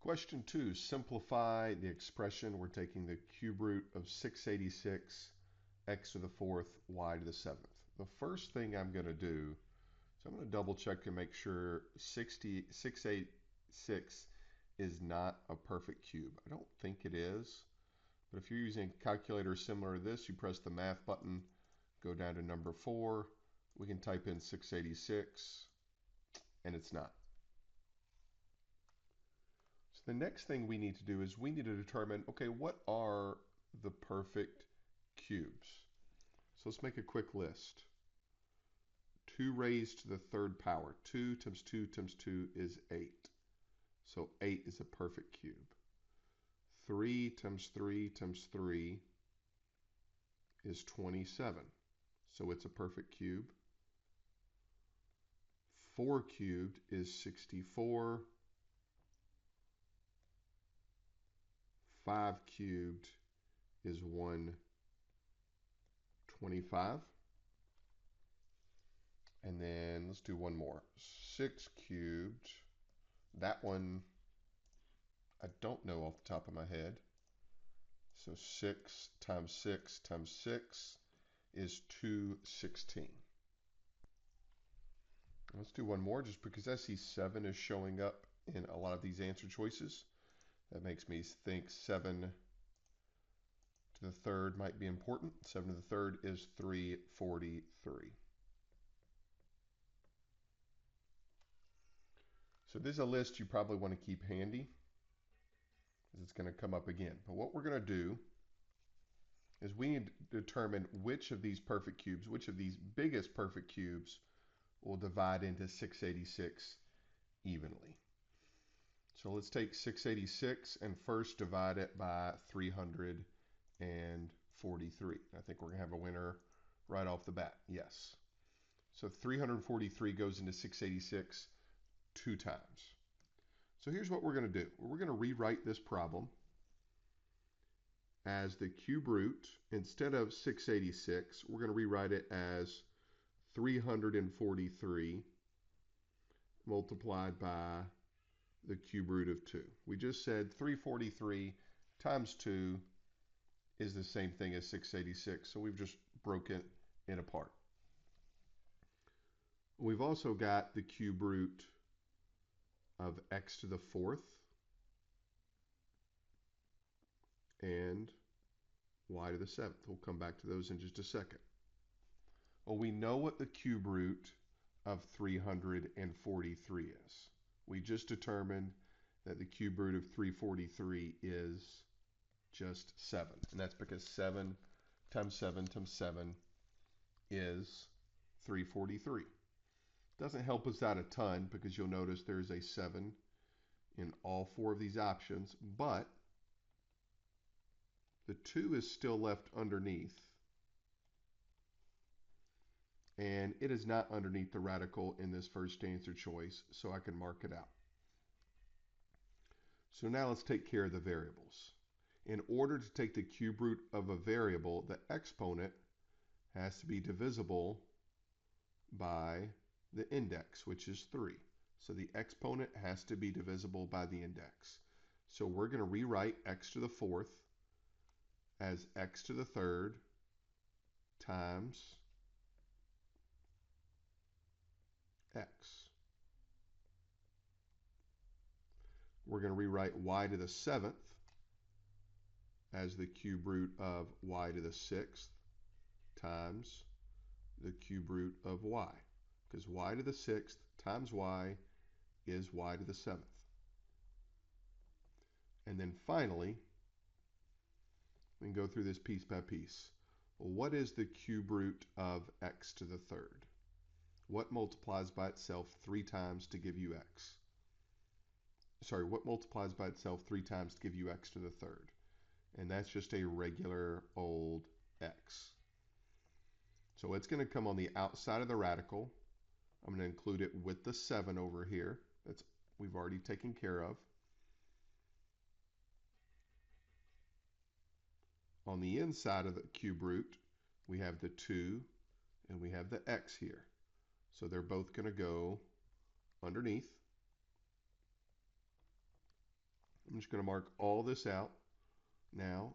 Question 2, simplify the expression. We're taking the cube root of 686, x to the fourth, y to the seventh. The first thing I'm going to do, so I'm going to double check to make sure 686 is not a perfect cube. I don't think it is, but if you're using a calculator similar to this, you press the math button, go down to number 4, we can type in 686, and it's not. So the next thing we need to do is we need to determine, okay, what are the perfect cubes? So let's make a quick list. 2 raised to the third power. 2 times 2 times 2 is 8. So 8 is a perfect cube. 3 times 3 times 3 is 27. So it's a perfect cube. 4 cubed is 64. 5 cubed is 125. And then let's do one more. 6 cubed. That one, I don't know off the top of my head. So 6 times 6 times 6 is 216. Let's do one more just because I see 7 is showing up in a lot of these answer choices. That makes me think 7 to the third might be important. 7 to the third is 343. So this is a list you probably want to keep handy because it's going to come up again. But what we're going to do is we need to determine which of these perfect cubes, which of these biggest perfect cubes will divide into 686 evenly. So let's take 686 and first divide it by 343. I think we're going to have a winner right off the bat. Yes. So 343 goes into 686 2 times. So here's what we're going to do. We're going to rewrite this problem as the cube root. Instead of 686, we're going to rewrite it as 343 multiplied by the cube root of 2. We just said 343 times 2 is the same thing as 686, so we've just broken it apart. We've also got the cube root of x to the fourth and y to the seventh. We'll come back to those in just a second. Well, we know what the cube root of 343 is. We just determined that the cube root of 343 is just 7. And that's because 7 times 7 times 7 is 343. Doesn't help us out a ton because you'll notice there's a 7 in all 4 of these options, but the 2 is still left underneath, and it is not underneath the radical in this first answer choice, so I can mark it out. So now let's take care of the variables. In order to take the cube root of a variable, the exponent has to be divisible by the index, which is 3. So the exponent has to be divisible by the index. So we're going to rewrite x to the fourth as x to the third times x. We're going to rewrite y to the seventh as the cube root of y to the sixth times the cube root of y, because y to the sixth times y is y to the seventh. And then finally, we can go through this piece by piece. Well, what is the cube root of x to the third? What multiplies by itself 3 times to give you x? Sorry, what multiplies by itself 3 times to give you x to the third? And that's just a regular old x. So it's going to come on the outside of the radical. I'm going to include it with the 7 over here. That's we've already taken care of. On the inside of the cube root, we have the 2 and we have the x here. So they're both going to go underneath. I'm just going to mark all this out now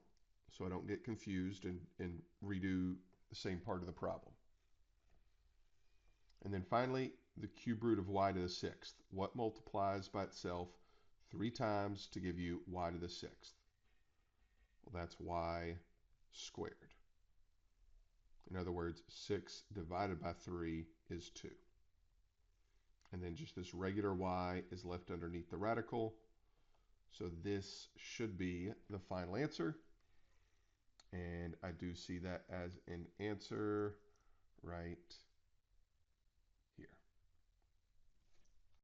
so I don't get confused and redo the same part of the problem. And then finally, the cube root of y to the sixth. What multiplies by itself 3 times to give you y to the sixth? Well, that's y squared. In other words, 6 divided by 3 is 2. And then just this regular y is left underneath the radical. So this should be the final answer. And I do see that as an answer right